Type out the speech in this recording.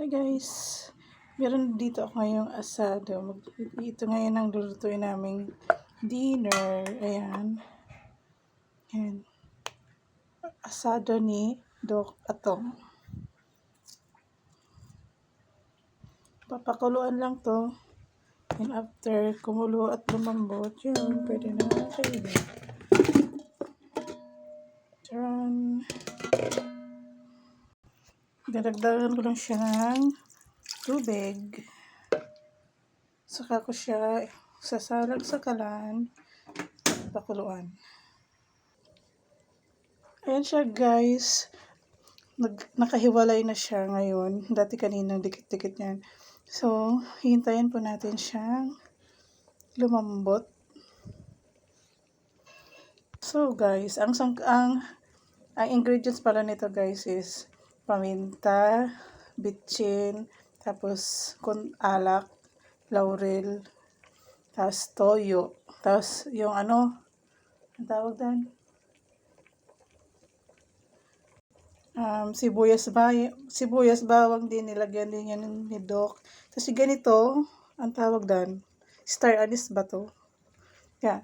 Guys, meron dito ako ngayong asado. Ito ngayon ang lulutuin naming dinner. Ayan. Ayan. Asado ni Doc Atong. Papakuluan lang to. And after kumulo at lumambot, yun, pwede na kainin. Charan. Dadagdagan ko lang siya ng tubig. Saka ko siya sasalag sa kalan at pakuluan. Ayan siya guys. Nakahiwalay na siya ngayon. Dati kaninang dikit-dikit yan. So, hintayin po natin siyang lumambot. So guys, ang ingredients pala nito guys is paminta, bitchin, tapos alak, laurel, tapos toyo, tapos yung ang tawag doon? Sibuyas bawang din, nilagyan din yan ni Doc. Tapos ganito, ang tawag doon, star anise ba to?